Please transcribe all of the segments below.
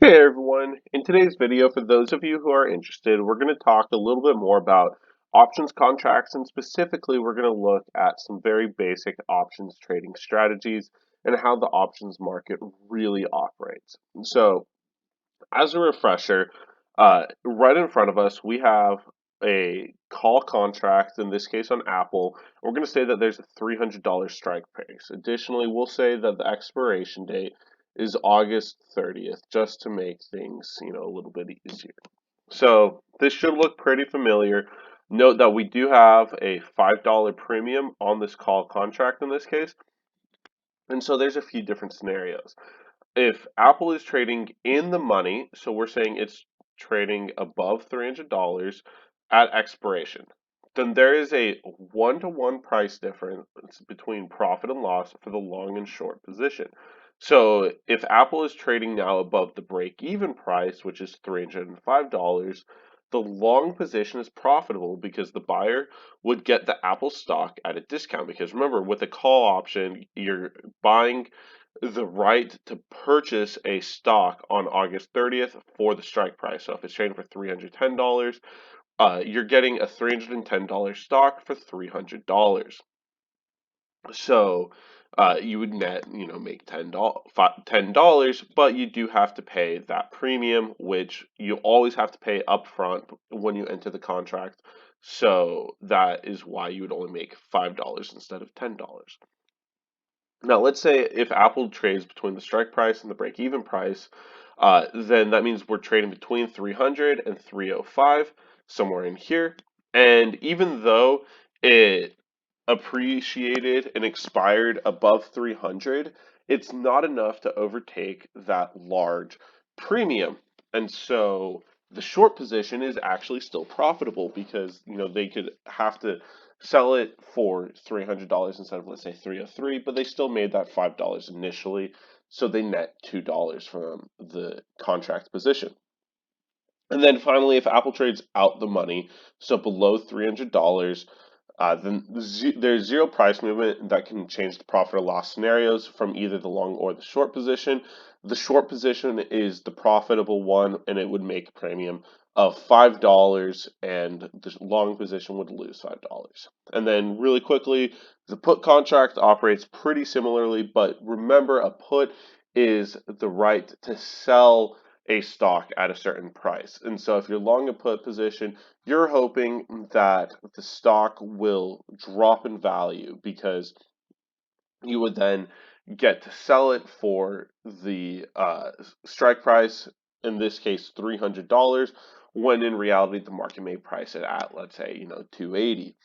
Hey everyone, in today's video, for those of you who are interested, we're going to talk a little bit more about options contracts, and specifically we're going to look at some very basic options trading strategies and how the options market really operates. So, as a refresher, right in front of us we have a call contract, in this case on Apple. We're going to say that there's a $300 strike price. Additionally, we'll say that the expiration date is August 30th, just to make things, a little bit easier. So this should look pretty familiar. Note that we do have a $5 premium on this call contract in this case. And so there's a few different scenarios. If Apple is trading in the money, so we're saying it's trading above $300 at expiration, then there is a one-to-one price difference between profit and loss for the long and short position. So if Apple is trading now above the break-even price, which is $305, the long position is profitable because the buyer would get the Apple stock at a discount. Because remember, with a call option, you're buying the right to purchase a stock on August 30th for the strike price. So if it's trading for $310, you're getting a $310 stock for $300. So you would net, make $10, but you do have to pay that premium, which you always have to pay upfront when you enter the contract. So that is why you would only make $5 instead of $10. Now, let's say if Apple trades between the strike price and the break-even price, then that means we're trading between 300 and 305, somewhere in here. And even though it appreciated and expired above 300, it's not enough to overtake that large premium. And so the short position is actually still profitable because, they could have to sell it for $300 instead of, let's say, 303, but they still made that $5 initially, so they net $2 from the contract position. And then finally, if Apple trades out the money, so below $300, then there's zero price movement that can change the profit or loss scenarios from either the long or the short position. The short position is the profitable one, and it would make a premium of $5, and the long position would lose $5. And then, really quickly, the put contract operates pretty similarly, but remember, a put is the right to sell a stock at a certain price. And so, if you're long a put position, you're hoping that the stock will drop in value because you would then get to sell it for the strike price, in this case $300, when in reality the market may price it at, let's say, 280.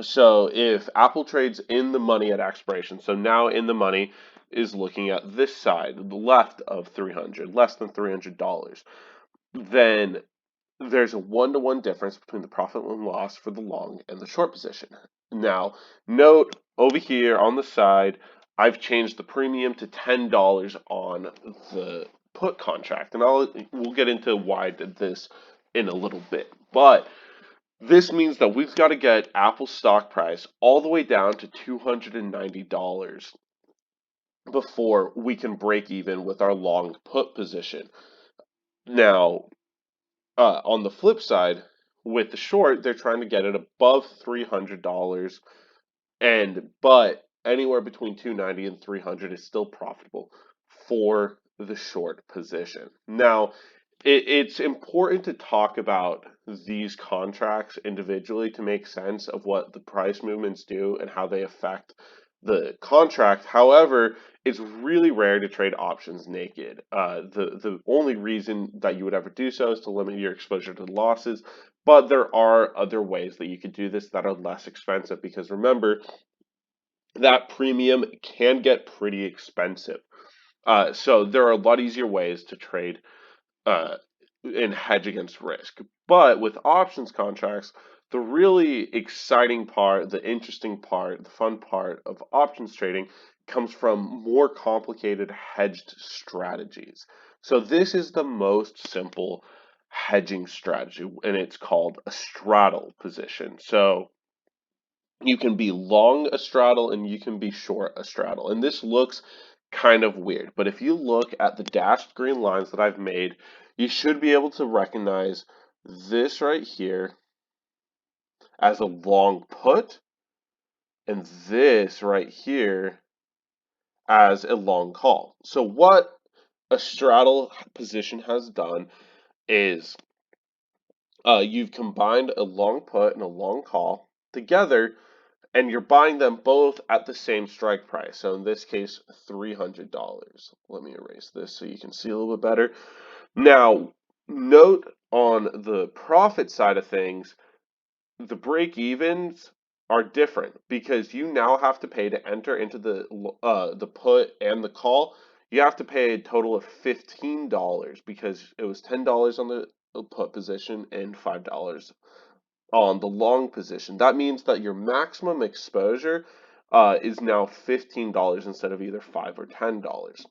So if Apple trades in the money at expiration, so now in the money is looking at this side, the left of 300, less than $300, then there's a one-to-one difference between the profit and loss for the long and the short position. Now, note over here on the side, I've changed the premium to $10 on the put contract, and we'll get into why I did this in a little bit. But this means that we've got to get Apple's stock price all the way down to $290 before we can break even with our long put position. Now, on the flip side, with the short, they're trying to get it above $300, but anywhere between 290 and 300 is still profitable for the short position. Now, it's important to talk about these contracts individually to make sense of what the price movements do and how they affect the contract. However, it's really rare to trade options naked. The only reason that you would ever do so is to limit your exposure to losses. But there are other ways that you could do this that are less expensive, because remember, that premium can get pretty expensive. So there are a lot easier ways to trade uh, and hedge against risk. But with options contracts, the really exciting part, the interesting part, the fun part of options trading comes from more complicated hedged strategies. So this is the most simple hedging strategy, and it's called a straddle position. So you can be long a straddle and you can be short a straddle. And this looks kind of weird. But if you look at the dashed green lines that I've made, you should be able to recognize this right here as a long put and this right here as a long call. So what a straddle position has done is you've combined a long put and a long call together, and you're buying them both at the same strike price. So in this case, $300. Let me erase this so you can see a little bit better. Now, note on the profit side of things, the break evens are different because you now have to pay to enter into the put and the call. You have to pay a total of $15 because it was $10 on the put position and $5 on the long position. That means that your maximum exposure is now $15 instead of either $5 or $10.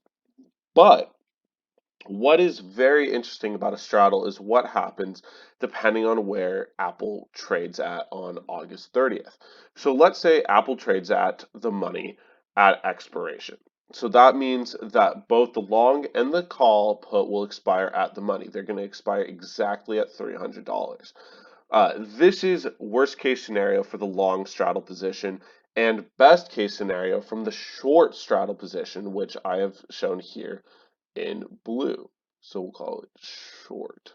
But what is very interesting about a straddle is what happens depending on where Apple trades at on August 30th. So let's say Apple trades at the money at expiration. So that means that both the long and the call put will expire at the money. They're going to expire exactly at $300. This is worst case scenario for the long straddle position and best case scenario from the short straddle position, which I have shown here in blue. So we'll call it short.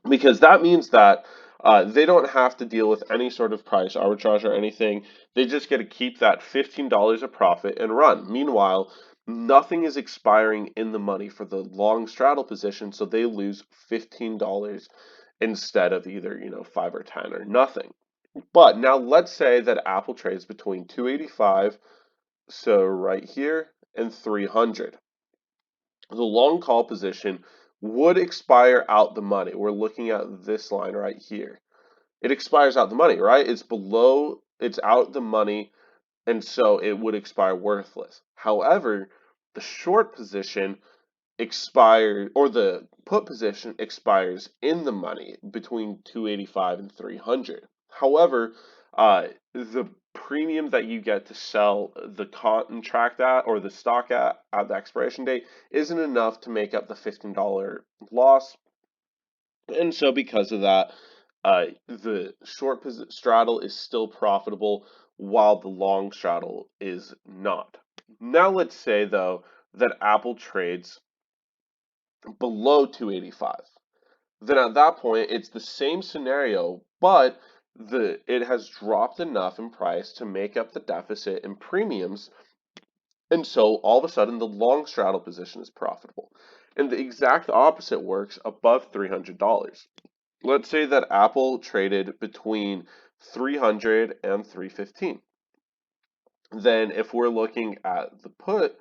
Because that means that they don't have to deal with any sort of price arbitrage or anything. They just get to keep that $15 of profit and run. Meanwhile, nothing is expiring in the money for the long straddle position, so they lose $15 instead of either, 5 or 10 or nothing. But now let's say that Apple trades between 285, so right here, and 300. The long call position would expire out the money. We're looking at this line right here. It expires out the money, right? It's out the money, and so it would expire worthless. However, the short position expires, or the put position expires in the money between 285 and 300. However, the premium that you get to sell the contract at or the stock at the expiration date isn't enough to make up the $15 loss. And so because of that, the short straddle is still profitable while the long straddle is not. Now let's say though that Apple trades below 285. Then at that point it's the same scenario, but it has dropped enough in price to make up the deficit in premiums, and so all of a sudden the long straddle position is profitable. And the exact opposite works above $300. Let's say that Apple traded between 300 and 315. Then if we're looking at the put,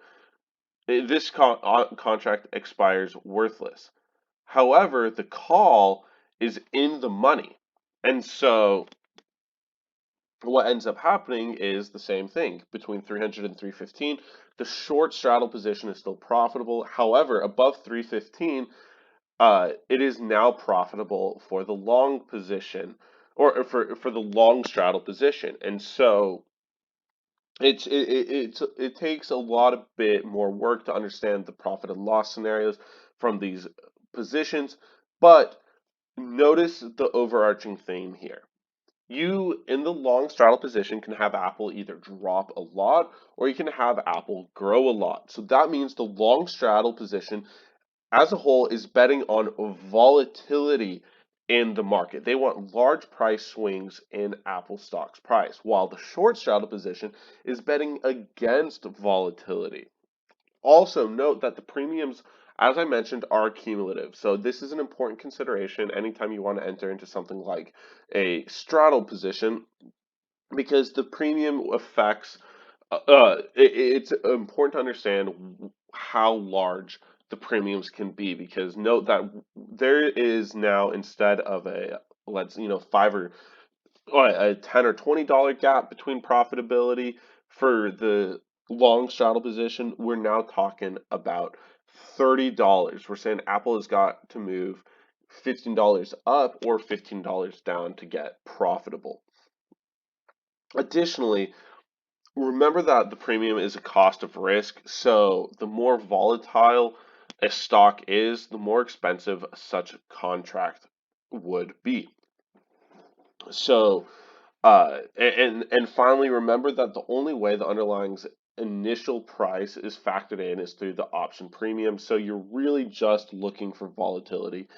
this contract expires worthless. However, the call is in the money. And so what ends up happening is the same thing between 300 and 315. The short straddle position is still profitable. However, above 315, it is now profitable for the long position or for the long straddle position. And so it takes a lot of bit more work to understand the profit and loss scenarios from these positions, but notice the overarching theme here. You, in the long straddle position, can have Apple either drop a lot or you can have Apple grow a lot. So that means the long straddle position as a whole is betting on volatility in the market. They want large price swings in Apple stock's price, while the short straddle position is betting against volatility. Also, note that the premiums, as I mentioned, are cumulative. So this is an important consideration anytime you want to enter into something like a straddle position, because the premium affects it's important to understand how large the premiums can be, because note that there is now, instead of a, let's, five or a 10 or $20 gap between profitability for the long straddle position, we're now talking about $30. We're saying Apple has got to move $15 up or $15 down to get profitable. Additionally, remember that the premium is a cost of risk, so the more volatile a stock is, the more expensive such a contract would be. So, and finally, remember that the only way the underlying's initial price is factored in is through the option premium. So you're really just looking for volatility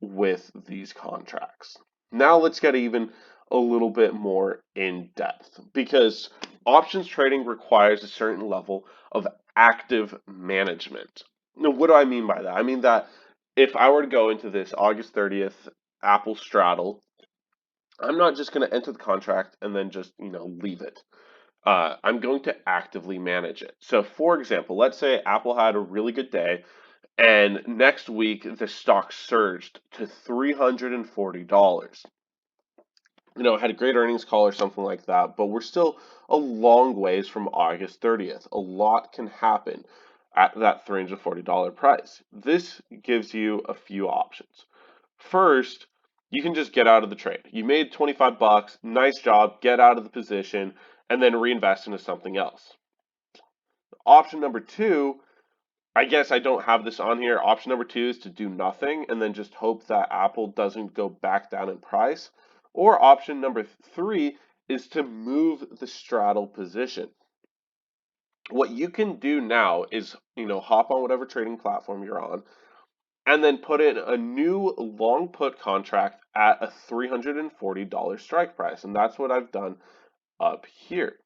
with these contracts. Now let's get even a little bit more in depth because options trading requires a certain level of active management. Now, what do I mean by that? I mean that if I were to go into this August 30th Apple straddle, I'm not just going to enter the contract and then just, leave it. I'm going to actively manage it. So, for example, let's say Apple had a really good day and next week the stock surged to $340. It had a great earnings call or something like that, but we're still a long ways from August 30th. A lot can happen at that $340 price. This gives you a few options. First, you can just get out of the trade. You made 25 bucks, nice job, get out of the position, and then reinvest into something else. Option number two, I guess I don't have this on here. Option number two is to do nothing and then just hope that Apple doesn't go back down in price. Or option number three is to move the straddle position. What you can do now is, hop on whatever trading platform you're on and then put in a new long put contract at a $340 strike price. And that's what I've done up here.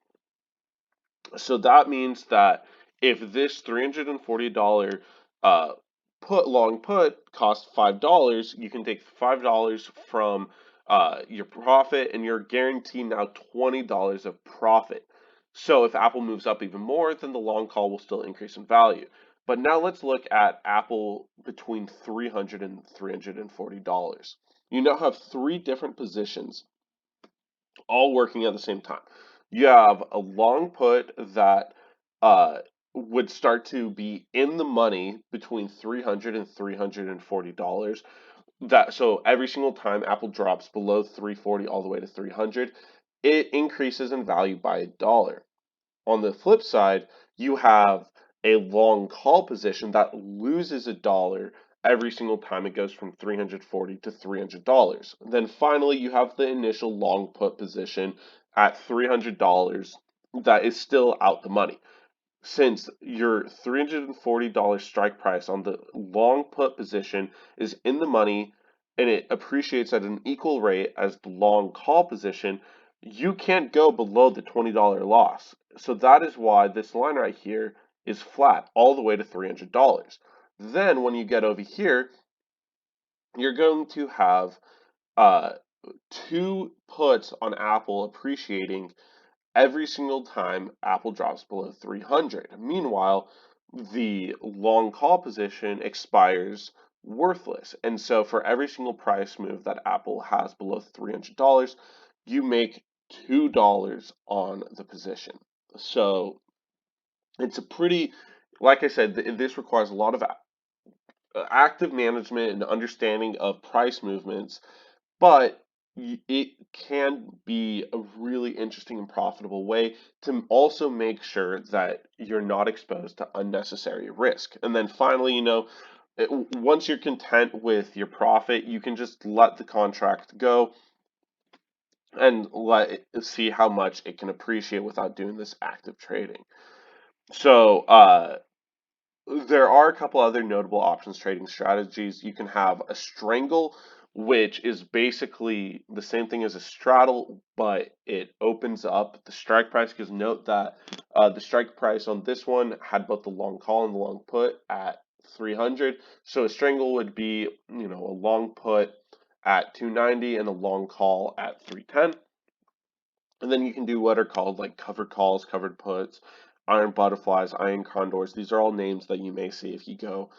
So that means that if this $340 uh, long put costs $5, you can take $5 from your profit and you're guaranteed now $20 of profit. So if Apple moves up even more, then the long call will still increase in value. But now let's look at Apple between $300 and $340. You now have three different positions all working at the same time. You have a long put that uh, would start to be in the money between $300 and $340. That so every single time Apple drops below 340 all the way to 300, it increases in value by $1. On the flip side, you have a long call position that loses $1 every single time it goes from 340 to $300. Then finally, you have the initial long put position at $300 that is still out the money. Since your $340 strike price on the long put position is in the money and it appreciates at an equal rate as the long call position, you can't go below the $20 loss. So that is why this line right here is flat all the way to $300. Then when you get over here, you're going to have uh, two puts on Apple appreciating every single time Apple drops below 300. Meanwhile, the long call position expires worthless. And so for every single price move that Apple has below $300, you make $2 on the position. So it's a pretty, like I said, this requires a lot of active management and understanding of price movements, but it can be a really interesting and profitable way to also make sure that you're not exposed to unnecessary risk. And then finally, once you're content with your profit, you can just let the contract go and let it see how much it can appreciate without doing this active trading. So, there are a couple other notable options trading strategies. You can have a strangle, which is basically the same thing as a straddle, but it opens up the strike price. Because note that the strike price on this one had both the long call and the long put at 300. So a strangle would be, a long put at 290 and a long call at 310. And then you can do what are called like covered calls, covered puts, iron butterflies, iron condors. These are all names that you may see if you go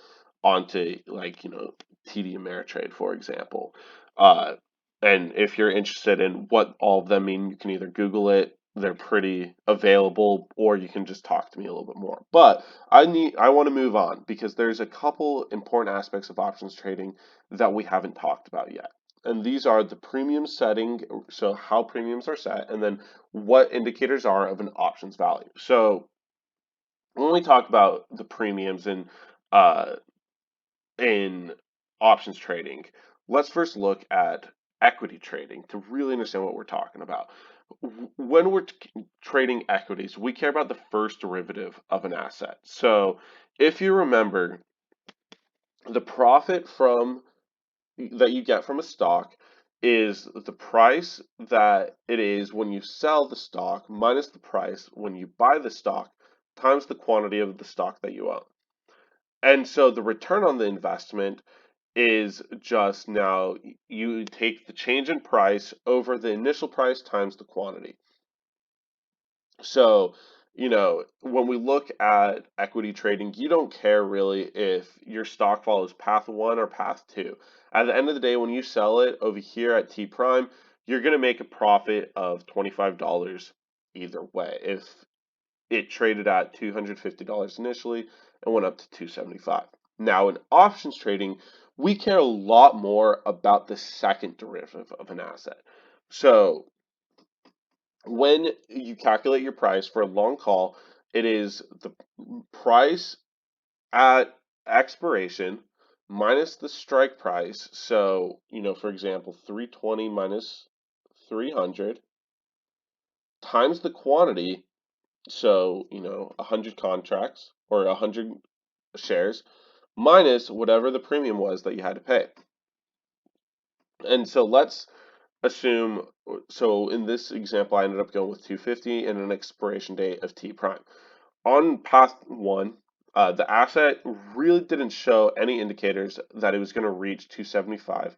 onto like, TD Ameritrade, for example. Uh, and if you're interested in what all of them mean, you can either Google it. They're pretty available, or you can just talk to me a little bit more. But I want to move on because there's a couple important aspects of options trading that we haven't talked about yet. and these are the premium setting, so how premiums are set, and then what indicators are of an options value. So when we talk about the premiums uh, in options trading, let's first look at equity trading to really understand what we're talking about. When we're trading equities, we care about the first derivative of an asset. So if you remember, the profit from that you get from a stock is the price that it is when you sell the stock minus the price when you buy the stock times the quantity of the stock that you own. And so the return on the investment is just now you take the change in price over the initial price times the quantity. So, when we look at equity trading, you don't care really if your stock follows path one or path two. At the end of the day, when you sell it over here at T Prime, you're going to make a profit of $25 either way. If it traded at $250 initially and went up to $275. Now, in options trading, we care a lot more about the second derivative of an asset. So, when you calculate your price for a long call, it is the price at expiration minus the strike price. So, for example, 320 minus 300 times the quantity. So, 100 contracts or 100 shares minus whatever the premium was that you had to pay. And so let's assume, so in this example, I ended up going with 250 and an expiration date of T prime. On path one, the asset really didn't show any indicators that it was going to reach 275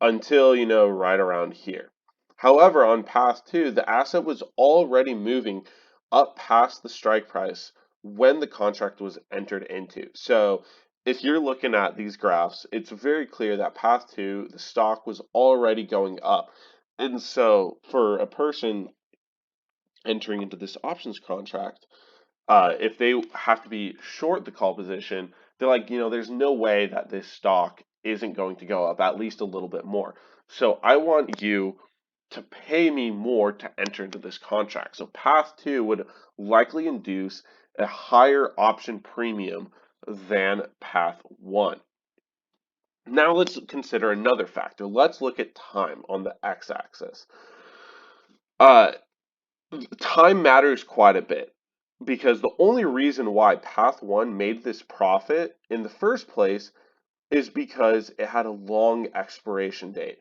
until, right around here. However, on path two, the asset was already moving up past the strike price when the contract was entered into. So if you're looking at these graphs, it's very clear that path two, the stock was already going up. And so for a person entering into this options contract, if they have to be short the call position, they're like, there's no way that this stock isn't going to go up at least a little bit more. So I want you to pay me more to enter into this contract. So path two would likely induce a higher option premium than path one. Now let's consider another factor. Let's look at time on the x-axis. Uh, Time matters quite a bit because the only reason why Path 1 made this profit in the first place is because it had a long expiration date.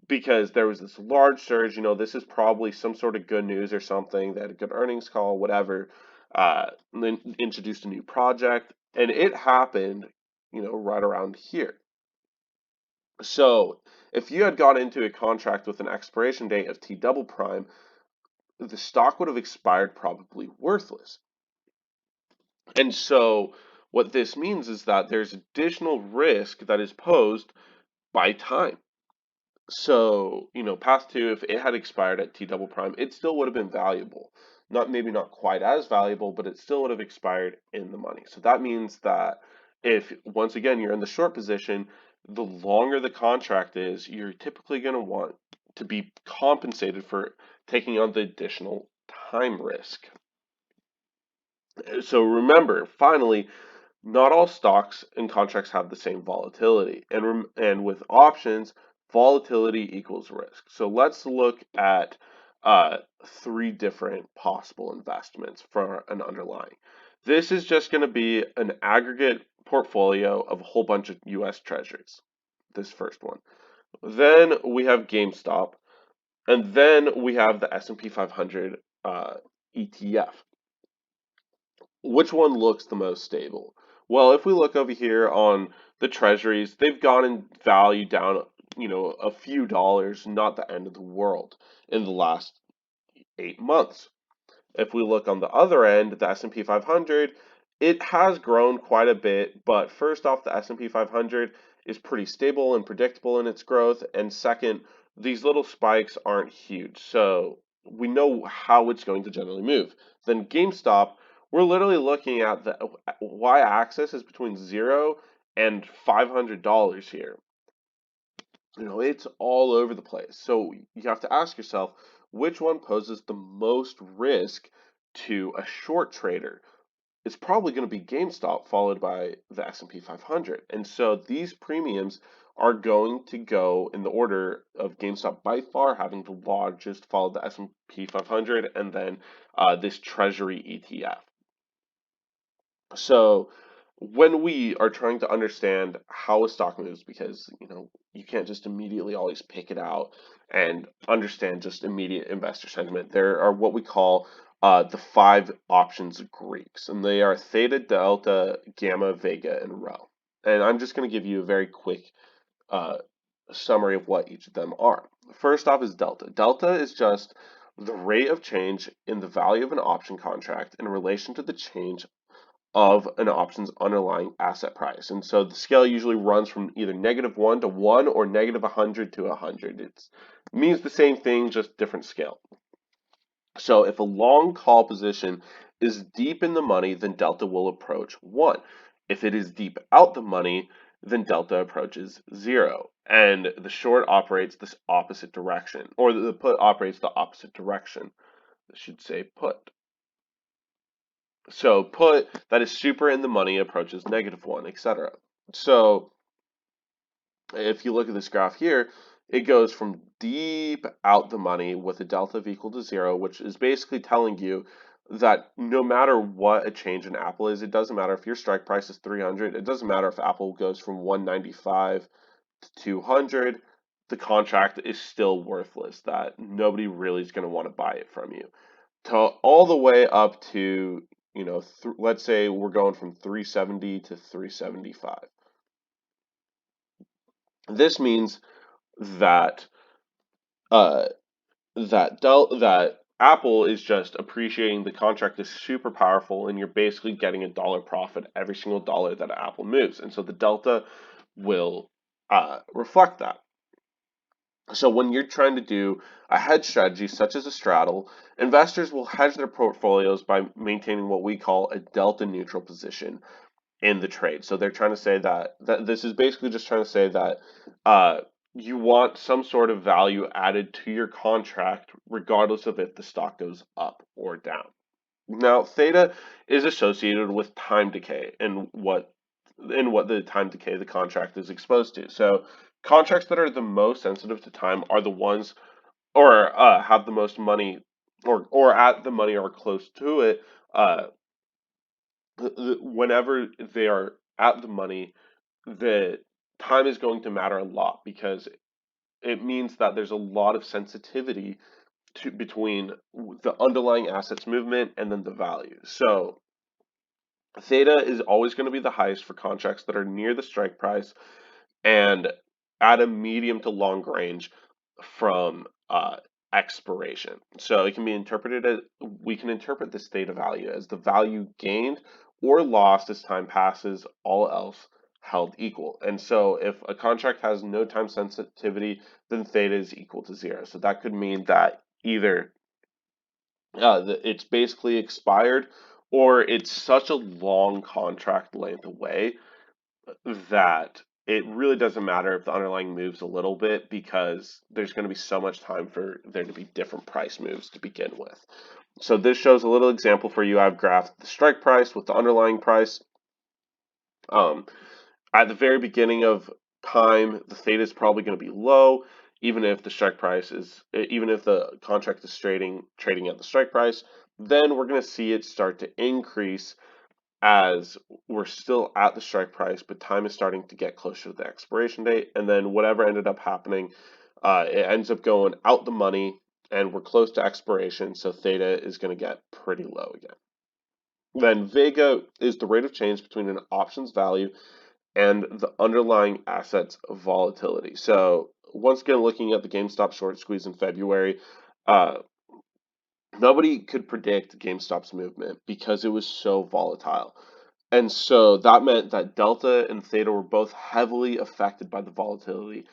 Because there was this large surge, this is probably some sort of good news or something. They had a good earnings call, whatever, and then introduced a new project, and it happened, right around here. So if you had got into a contract with an expiration date of T double prime, the stock would have expired probably worthless. And so what this means is that there's additional risk that is posed by time. So, path two, if it had expired at T double prime, it still would have been valuable. Maybe not quite as valuable, but it still would have expired in the money. So that means that if, once again, you're in the short position, the longer the contract is, you're typically going to want to be compensated for taking on the additional time risk. So remember, finally, not all stocks and contracts have the same volatility, and with options, volatility equals risk. So let's look at three different possible investments for an underlying. This is just going to be an aggregate portfolio of a whole bunch of U.S. Treasuries. This first one. Then we have GameStop, and then we have the S&P 500 ETF. Which one looks the most stable? Well, if we look over here on the treasuries, they've gone in value down, a few dollars, not the end of the world in the last 8 months. If we look on the other end, the S&P 500, it has grown quite a bit, but first off, the S&P 500 is pretty stable and predictable in its growth, and second, these little spikes aren't huge, so we know how it's going to generally move. Then GameStop, we're literally looking at the y-axis is between 0 and $500 here. It's all over the place. So you have to ask yourself which one poses the most risk to a short trader. It's probably going to be GameStop followed by the S&P 500. And so these premiums are going to go in the order of GameStop by far having the largest, followed the S&P 500, and then this Treasury ETF. So when we are trying to understand how a stock moves, because you can't just immediately always pick it out and understand just immediate investor sentiment, there are what we call the five options Greeks, and they are theta, delta, gamma, vega, and rho. And I'm just going to give you a very quick uh, summary of what each of them are. First off is delta. Delta is just the rate of change in the value of an option contract in relation to the change of an option's underlying asset price. And so the scale usually runs from either -1 to 1 or -100 to 100. It means the same thing, just different scale. So if a long call position is deep in the money, then delta will approach 1. If it is deep out the money, then delta approaches 0. And the short operates this opposite direction, or the put operates the opposite direction. I should say put. So put that is super in the money approaches -1, etc. So if you look at this graph here, it goes from deep out the money with a delta of equal to 0, which is basically telling you that no matter what a change in Apple is, it doesn't matter if your strike price is 300, it doesn't matter if Apple goes from 195 to 200, the contract is still worthless, that nobody really is going to want to buy it from you to all the way up to, let's say we're going from 370 to 375. This means that uh, that Apple is just appreciating the contract is super powerful, and you're basically getting a dollar profit every single dollar that Apple moves, and so the delta will reflect that. So when you're trying to do a hedge strategy such as a straddle, investors will hedge their portfolios by maintaining what we call a delta neutral position in the trade. So they're trying to say that this is basically just trying to say that uh, you want some sort of value added to your contract, regardless of if the stock goes up or down. Now, theta is associated with time decay and what the time decay the contract is exposed to. So contracts that are the most sensitive to time are the ones or have the most money or at the money or close to it. Uh, Whenever they are at the money, the time is going to matter a lot because it means that there's a lot of sensitivity to between the underlying assets movement and then the value. So theta is always going to be the highest for contracts that are near the strike price and at a medium to long range from expiration. So it can be interpreted as we can interpret this theta value as the value gained or lost as time passes, all else held equal. And so if a contract has no time sensitivity, then theta is equal to 0. So that could mean that either it's basically expired or it's such a long contract length away that it really doesn't matter if the underlying moves a little bit because there's going to be so much time for there to be different price moves to begin with. So this shows a little example for you. I've graphed the strike price with the underlying price. Um, at the very beginning of time, the theta is probably going to be low, even if the strike price is, even if the contract is trading at the strike price. Then we're going to see it start to increase as we're still at the strike price, but time is starting to get closer to the expiration date. And then whatever ended up happening, it ends up going out the money, and we're close to expiration, so theta is going to get pretty low again. Then vega is the rate of change between an option's value and the underlying asset's volatility. So once again, looking at the GameStop short squeeze in February, uh, nobody could predict GameStop's movement because it was so volatile. And so that meant that Delta and Theta were both heavily affected by the volatility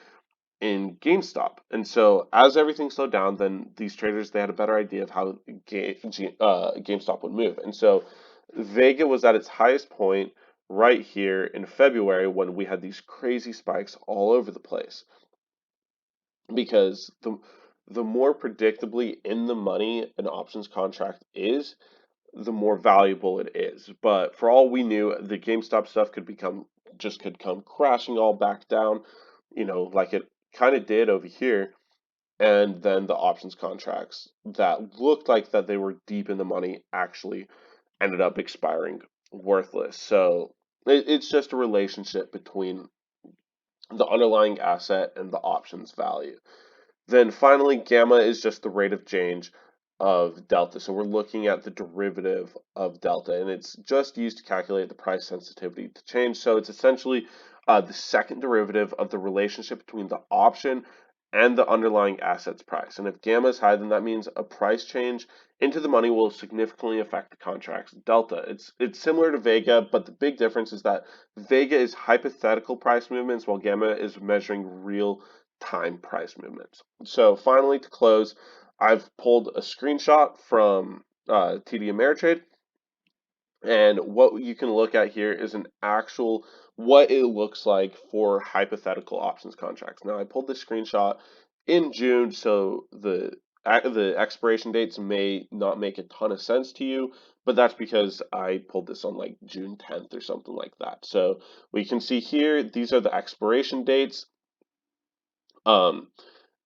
in GameStop. And so as everything slowed down, then these traders, they had a better idea of how GameStop would move. And so Vega was at its highest point right here in February when we had these crazy spikes all over the place. because the more predictably in the money an options contract is, the more valuable it is. But for all we knew, the GameStop stuff could come crashing all back down, like it kind of did over here. And then the options contracts that looked like that they were deep in the money actually ended up expiring worthless. So it's just a relationship between the underlying asset and the options value. Then finally, gamma is just the rate of change of delta. So we're looking at the derivative of delta, and it's just used to calculate the price sensitivity to change. So it's essentially the second derivative of the relationship between the option and the underlying asset's price. And if gamma is high, then that means a price change into the money will significantly affect the contract's delta. It's similar to Vega, but the big difference is that Vega is hypothetical price movements, while gamma is measuring real time price movements. So finally, to close, I've pulled a screenshot from TD Ameritrade, and what you can look at here is an actual what it looks like for hypothetical options contracts. Now, I pulled this screenshot in June, so the expiration dates may not make a ton of sense to you, but that's because I pulled this on like June 10th or something like that. So we can see here, these are the expiration dates. Um,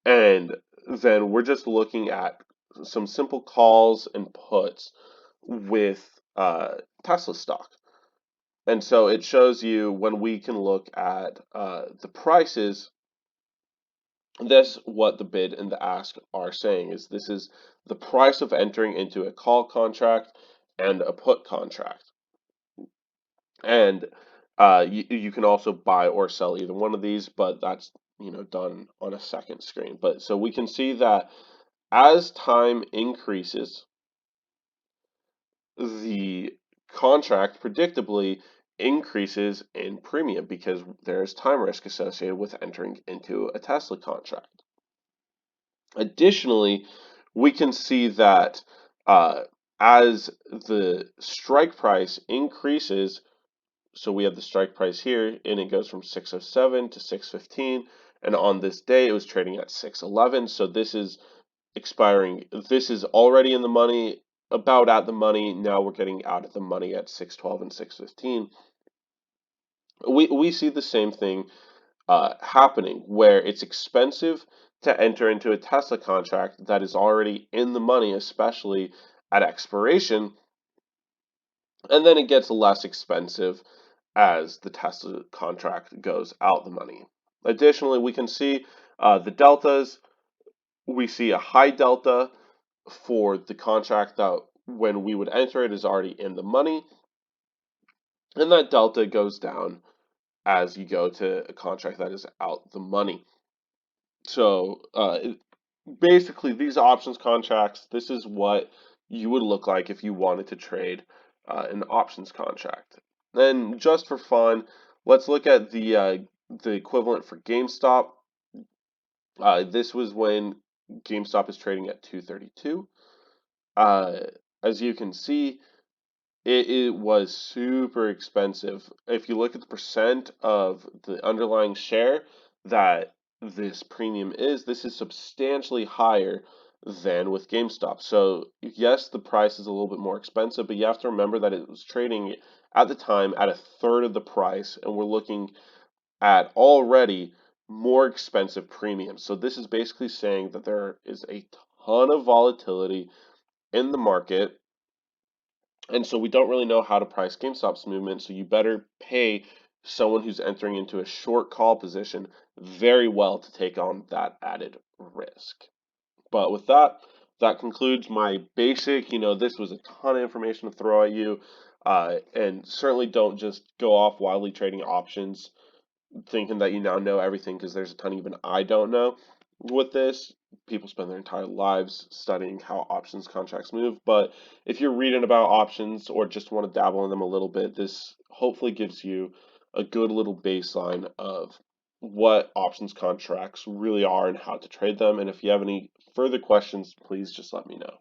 and then we're just looking at some simple calls and puts with Tesla stock. And so it shows you when we can look at the prices, this what the bid and the ask are saying is this is the price of entering into a call contract and a put contract. And you can also buy or sell either one of these, but that's done on a second screen. But so we can see that as time increases, the contract predictably increases in premium because there's time risk associated with entering into a Tesla contract. Additionally, we can see that uh, as the strike price increases, so we have the strike price here, and it goes from 607 to 615, and on this day it was trading at 611. So this is expiring. This is already in the money, about at the money. Now we're getting out of the money at 612 and 615. We see the same thing happening where it's expensive to enter into a Tesla contract that is already in the money, especially at expiration, and then it gets less expensive as the Tesla contract goes out the money. Additionally, we can see the deltas. We see a high delta for the contract that when we would enter it is already in the money, and that delta goes down as you go to a contract that is out the money. So basically, these options contracts, this is what you would look like if you wanted to trade an options contract. Then, just for fun, let's look at the equivalent for GameStop. This was when GameStop is trading at 232. Uh, as you can see, it was super expensive. If you look at the percent of the underlying share that this premium is, this is substantially higher than with GameStop. So yes, the price is a little bit more expensive, but you have to remember that it was trading at the time at a third of the price, and we're looking at already more expensive premiums. So this is basically saying that there is a ton of volatility in the market, and so we don't really know how to price GameStop's movement, so you better pay someone who's entering into a short call position very well to take on that added risk. But with that, that concludes my basic, this was a ton of information to throw at you. And certainly don't just go off wildly trading options thinking that you now know everything because there's a ton even I don't know. With this, people spend their entire lives studying how options contracts move. But if you're reading about options or just want to dabble in them a little bit, this hopefully gives you a good little baseline of what options contracts really are and how to trade them. And if you have any further questions, please just let me know.